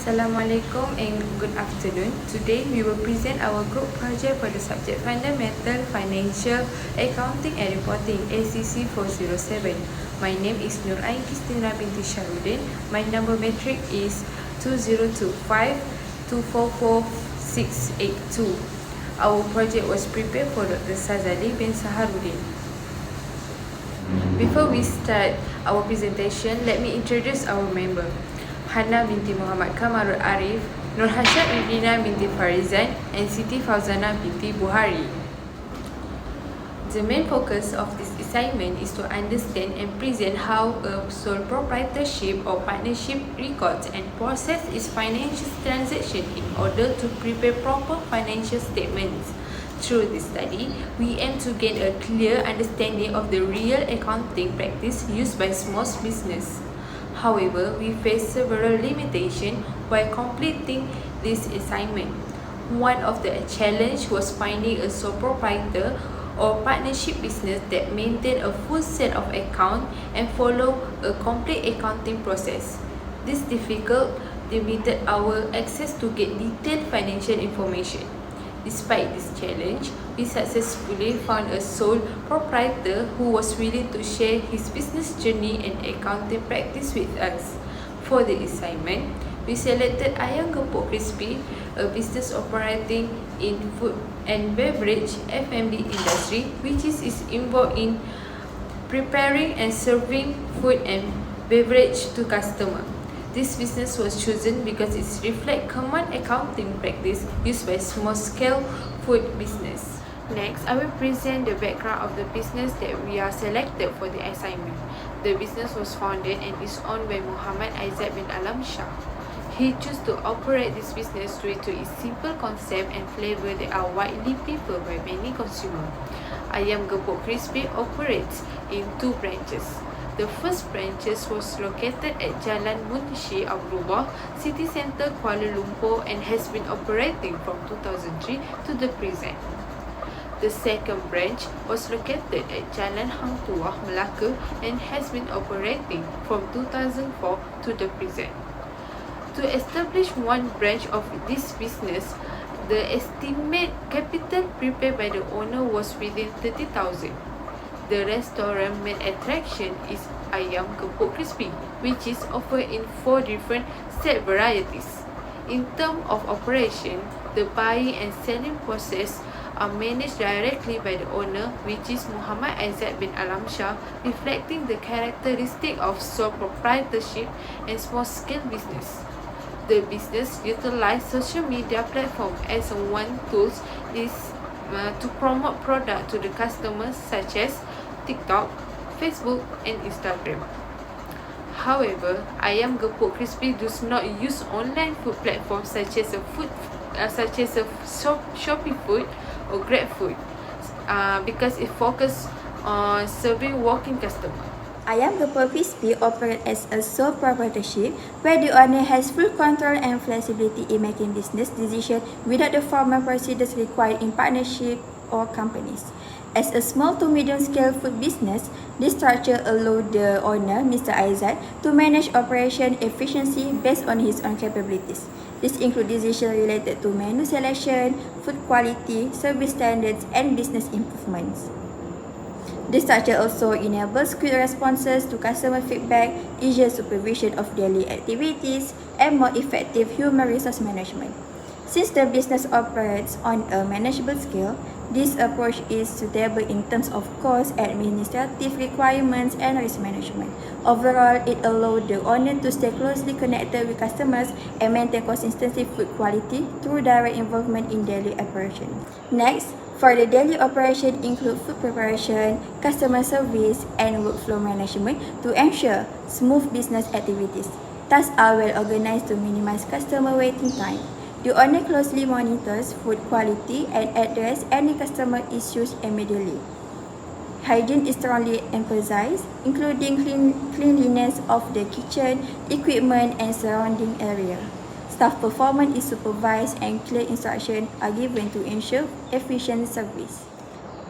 Assalamualaikum and good afternoon. Today we will present our group project for the subject Fundamental Financial Accounting and Reporting ACC 407. My name is Nur Ain Christina binti Sharudin. My number metric is 2025244682. Our project was prepared for Dr. Sazali bin Saharudin. Before we start our presentation, let me introduce our member. Hana binti Muhammad Kamarul Arif, Nur Hashad Irina binti Farizan, and Siti Fauzana binti Buhari. The main focus of this assignment is to understand and present how a sole proprietorship or partnership records and process its financial transaction in order to prepare proper financial statements. Through this study, we aim to gain a clear understanding of the real accounting practice used by small business. However, we face several limitations while completing this assignment. One of the challenges was finding a sole proprietor or partnership business that maintain a full set of accounts and follow a complete accounting process. This difficult limited our access to get detailed financial information. Despite this challenge, we successfully found a sole proprietor who was willing to share his business journey and accounting practice with us. For the assignment, we selected Ayam Gepuk Crispy, a business operating in food and beverage (F&B) industry, which is involved in preparing and serving food and beverage to customers. This business was chosen because it reflects common accounting practice used by small-scale food business. Next, I will present the background of the business that we are selected for the assignment. The business was founded and is owned by Muhammad Aizat bin Alam Shah. He chose to operate this business due to its simple concept and flavor that are widely preferred by many consumers. Ayam Gepuk Crispy operates in two branches. The first branch was located at Jalan Munshi Abdullah, City Centre, Kuala Lumpur, and has been operating from 2003 to the present. The second branch was located at Jalan Hang Tuah, Melaka, and has been operating from 2004 to the present. To establish one branch of this business, the estimate capital prepared by the owner was within 30,000. The restaurant main attraction is Ayam Gepuk Crispy, which is offered in 4 different set varieties. In terms of operation, the buying and selling process are managed directly by the owner, which is Muhammad Aizat bin Alam Shah, reflecting the characteristic of sole proprietorship and small-scale business. The business utilizes social media platform as one tool to promote product to the customers such as TikTok, Facebook, and Instagram. However, Ayam Gepuk Crispy does not use online food platforms such as Shopee Food or Grab Food, because it focuses on serving walking customers. Ayam Gepuk Crispy operates as a sole proprietorship where the owner has full control and flexibility in making business decisions without the formal procedures required in partnership or companies. As a small to medium-scale food business, this structure allows the owner, Mr. Aizat, to manage operation efficiency based on his own capabilities. This includes decisions related to menu selection, food quality, service standards, and business improvements. This structure also enables quick responses to customer feedback, easier supervision of daily activities, and more effective human resource management. Since the business operates on a manageable scale, this approach is suitable in terms of cost, administrative requirements, and risk management. Overall, it allows the owner to stay closely connected with customers and maintain consistency food quality through direct involvement in daily operation. Next, for the daily operation include food preparation, customer service, and workflow management to ensure smooth business activities. Tasks are well organized to minimize customer waiting time. The owner closely monitors food quality and addresses any customer issues immediately. Hygiene is strongly emphasized, including cleanliness of the kitchen, equipment, and surrounding area. Staff performance is supervised and clear instructions are given to ensure efficient service.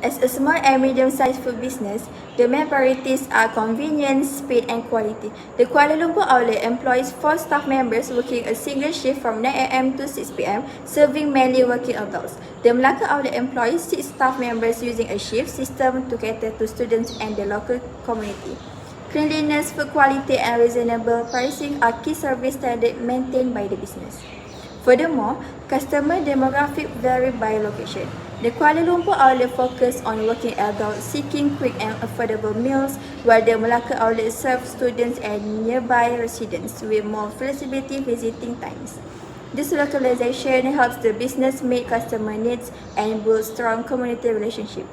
As a small and medium-sized food business, the main priorities are convenience, speed and quality. The Kuala Lumpur outlet employs 4 staff members working a single shift from 9 a.m. to 6 p.m, serving mainly working adults. The Melaka outlet employs 6 staff members using a shift system to cater to students and the local community. Cleanliness, food quality and reasonable pricing are key service standards maintained by the business. Furthermore, customer demographic vary by location. The Kuala Lumpur outlet focus on working adults seeking quick and affordable meals, while the Melaka outlet serves students and nearby residents with more flexibility visiting times. This localization helps the business meet customer needs and build strong community relationship.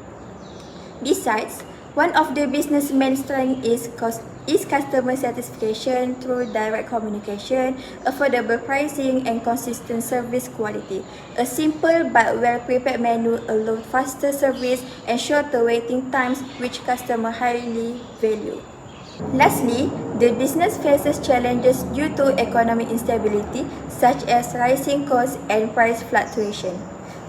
Besides, one of the business main strengths is customer satisfaction through direct communication, affordable pricing, and consistent service quality. A simple but well-prepared menu allows faster service and shorter waiting times, which customers highly value. Lastly, the business faces challenges due to economic instability, such as rising costs and price fluctuation.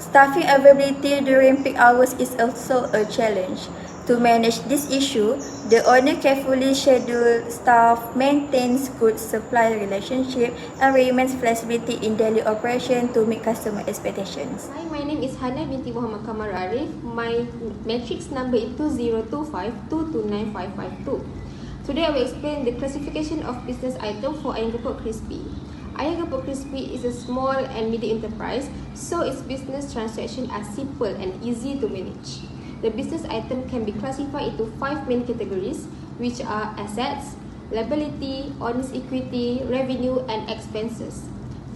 Staffing availability during peak hours is also a challenge. To manage this issue, the owner carefully schedules staff, maintains good supply relationship, and remains flexibility in daily operation to meet customer expectations. Hi, my name is Hana binti Muhammad Kamar Arif. My matrix number is 2025229552. Today I will explain the classification of business item for Ayam Gepuk Crispy. Ayam Gepuk Crispy is a small and medium enterprise, so its business transactions are simple and easy to manage. The business item can be classified into 5 main categories, which are assets, liability, honest equity, revenue, and expenses.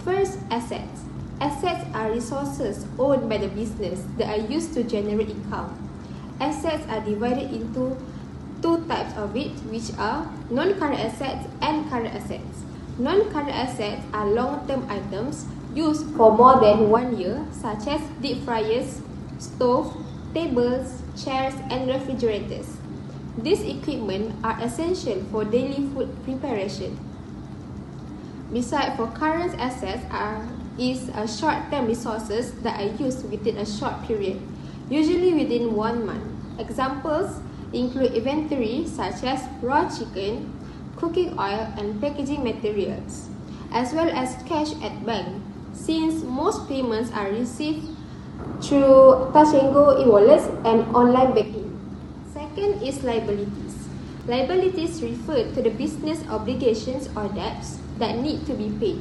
First, assets. Assets are resources owned by the business that are used to generate income. Assets are divided into 2 types of it, which are non-current assets and current assets. Non-current assets are long-term items used for more than 1 year, such as deep fryers, stove, tables, chairs, and refrigerators. These equipment are essential for daily food preparation. Besides, for current assets is short-term resources that are used within a short period, usually within 1 month. Examples include inventory such as raw chicken, cooking oil, and packaging materials, as well as cash at bank, since most payments are received through Touch 'n Go e-wallets and online banking. Second is liabilities. Liabilities refer to the business obligations or debts that need to be paid.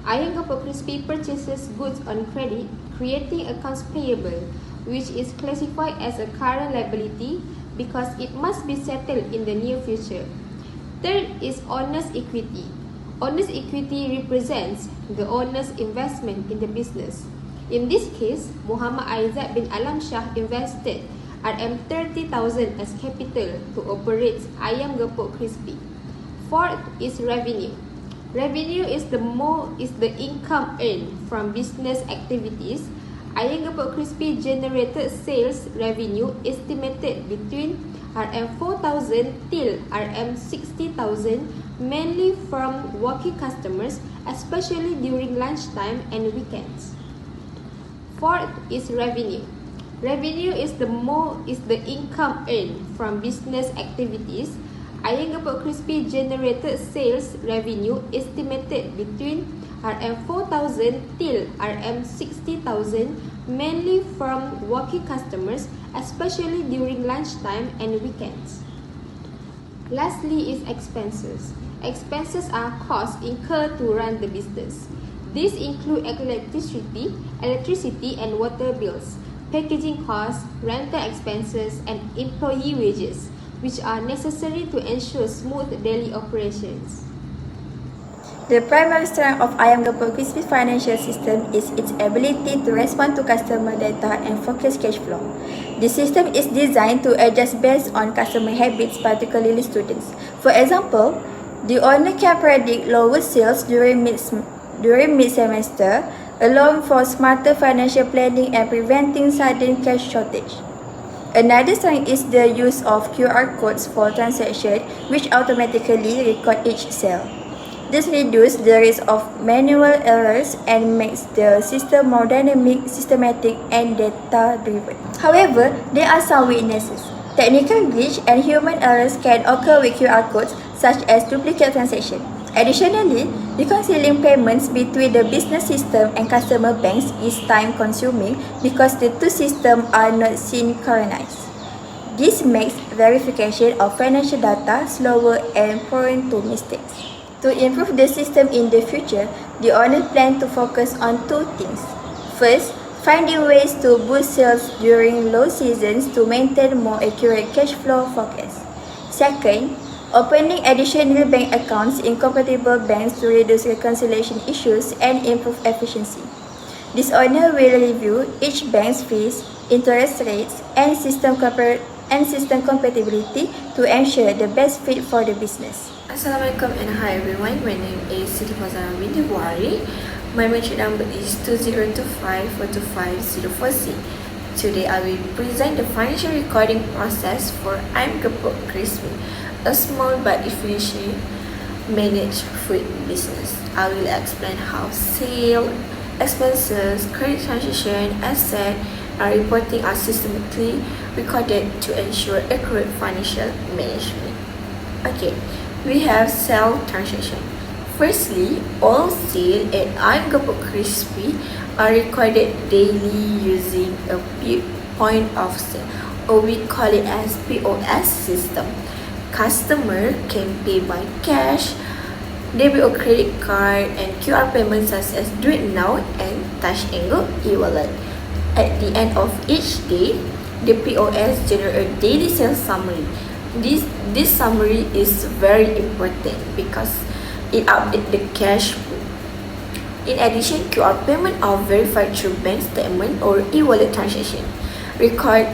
Ayam Gepuk Crispy purchases goods on credit, creating accounts payable, which is classified as a current liability because it must be settled in the near future. Third is honest equity. Honest equity represents the owner's investment in the business. In this case, Muhammad Aizat bin Alam Shah invested RM30,000 as capital to operate Ayam Gepuk Crispy. Fourth is revenue. Revenue is the income earned from business activities. Ayam Gepuk Crispy generated sales revenue estimated between RM4,000 till RM60,000, mainly from working customers, especially during lunchtime and weekends. Fourth is revenue. Revenue is the income earned from business activities. Ayam Gepuk Crispy generated sales revenue estimated between RM4,000 till RM60,000, mainly from working customers, especially during lunchtime and weekends. Lastly is expenses. Expenses are costs incurred to run the business. These include electricity and water bills, packaging costs, rental expenses, and employee wages, which are necessary to ensure smooth daily operations. The primary strength of Ayam Gepuk Crispy financial system is its ability to respond to customer data and focus cash flow. The system is designed to adjust based on customer habits, particularly students. For example, the owner can predict lower sales during mid-semester, allowing for smarter financial planning and preventing sudden cash shortage. Another strength is the use of QR codes for transaction, which automatically record each sale. This reduces the risk of manual errors and makes the system more dynamic, systematic, and data-driven. However, there are some weaknesses. Technical glitch and human errors can occur with QR codes, such as duplicate transaction. Additionally, reconciling payments between the business system and customer banks is time-consuming because the two systems are not synchronized. This makes verification of financial data slower and prone to mistakes. To improve the system in the future, the owner plans to focus on two things. First, finding ways to boost sales during low seasons to maintain more accurate cash flow forecasts. Second, opening additional bank accounts in compatible banks to reduce reconciliation issues and improve efficiency. This owner will review each bank's fees, interest rates, and system compatibility to ensure the best fit for the business. Assalamualaikum and hi everyone. My name is Siti Fauzana binti Buhari. My merchant number is 2025425046. Today I will present the financial recording process for Ayam Gepuk Crispy, a small but efficient managed food business. I will explain how sales, expenses, credit transaction, asset, and reporting are systematically recorded to ensure accurate financial management. Okay, we have sales transaction. Firstly, all sales at Ayam Gepuk Crispy are recorded daily using a point of sale, or we call it as POS system. Customer can pay by cash, debit or credit card, and QR payments such as Do It Now and Touch and Go e-wallet. At the end of each day, the POS generates a daily sales summary. This summary is very important because it updates the cash book. In addition, QR payments are verified through bank statement or e-wallet transaction, required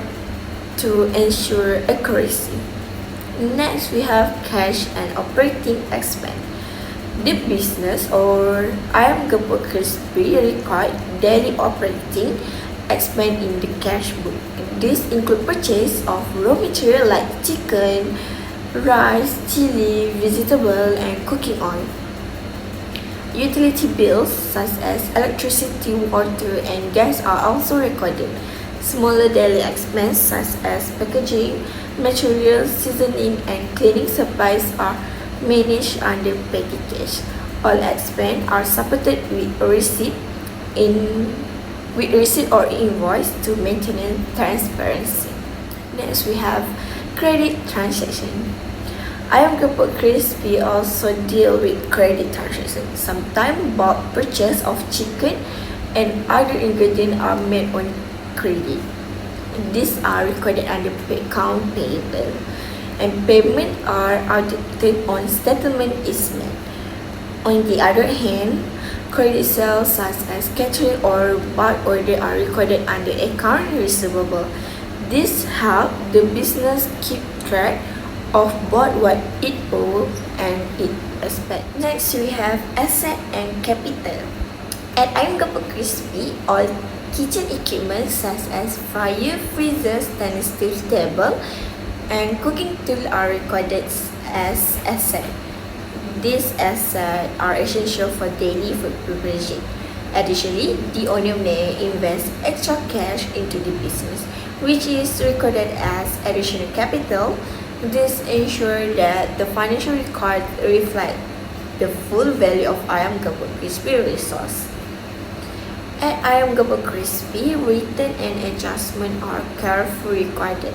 to ensure accuracy. Next, we have cash and operating expense. The business or Ayam Gepuk Crispy record daily operating expense in the cash book. This include purchase of raw material like chicken, rice, chili, vegetable, and cooking oil. Utility bills such as electricity, water, and gas are also recorded. Smaller daily expenses such as packaging, materials, seasoning, and cleaning supplies are managed under petty cash. All expenses are supported with receipt or invoice to maintain transparency. Next, we have credit transaction. Ayam Gepuk Crispy also deal with credit transaction. Sometimes bulk purchase of chicken and other ingredients are made on credit. These are recorded under account payable, and payment are audited on settlement is made. On the other hand, credit sales such as catering or bulk order are recorded under account receivable. This helps the business keep track of both what it owes and it expects. Next, we have asset and capital. At Ayam Gepuk Crispy, all kitchen equipment such as fryer, freezer, stainless steel table, and cooking tool are recorded as asset. These assets are essential for daily food preparation. Additionally, the owner may invest extra cash into the business, which is recorded as additional capital. This ensures that the financial record reflect the full value of Ayam Gepuk Crispy resource. At Ayam Gepuk Crispy, return and adjustment are carefully recorded.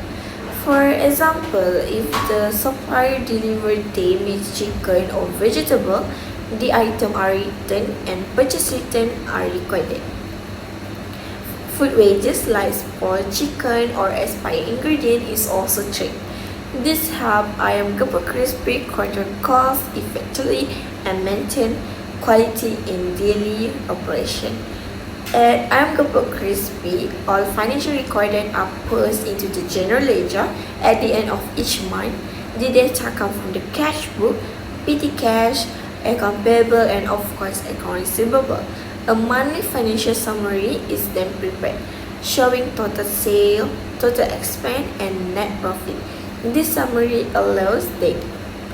For example, if the supplier delivered damaged chicken or vegetable, the items are returned and purchase return are recorded. Food wages like spoiled chicken or expired ingredient is also checked. This helps Ayam Gepuk Crispy control costs effectively and maintain quality in daily operation. At Ayam Gepuk Crispy, all financial recorded are posted into the general ledger at the end of each month. The data come from the cash book, petty cash, account payable, and of course account receivable. A monthly financial summary is then prepared, showing total sale, total expense, and net profit. This summary allows the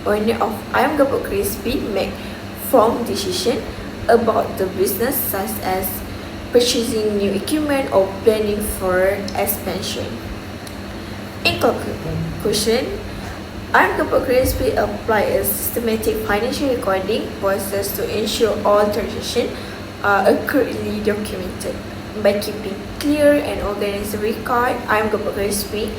owner of Ayam Gepuk Crispy make informed decision about the business such as purchasing new equipment, or planning for expansion. In conclusion, Ayam Gepuk Crispy apply a systematic financial recording process to ensure all transactions are accurately documented. By keeping clear and organized record, Ayam Gepuk Crispy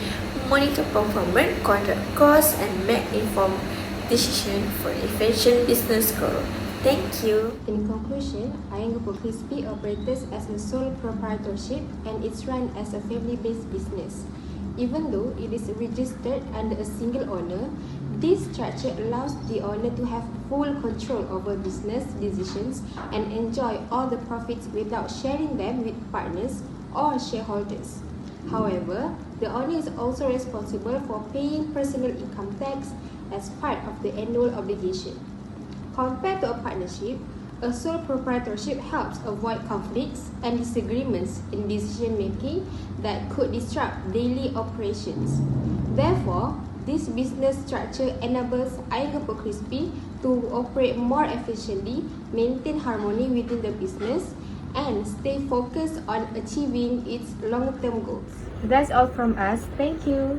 monitor performance, control costs, and make informed decisions for efficient business growth. Thank you. In conclusion, Ayam Gepuk Crispy operates as a sole proprietorship and it's run as a family-based business. Even though it is registered under a single owner, this structure allows the owner to have full control over business decisions and enjoy all the profits without sharing them with partners or shareholders. However, the owner is also responsible for paying personal income tax as part of the annual obligation. Compared to a partnership, a sole proprietorship helps avoid conflicts and disagreements in decision-making that could disrupt daily operations. Therefore, this business structure enables Ayam Gepuk Crispy to operate more efficiently, maintain harmony within the business, and stay focused on achieving its long-term goals. That's all from us. Thank you.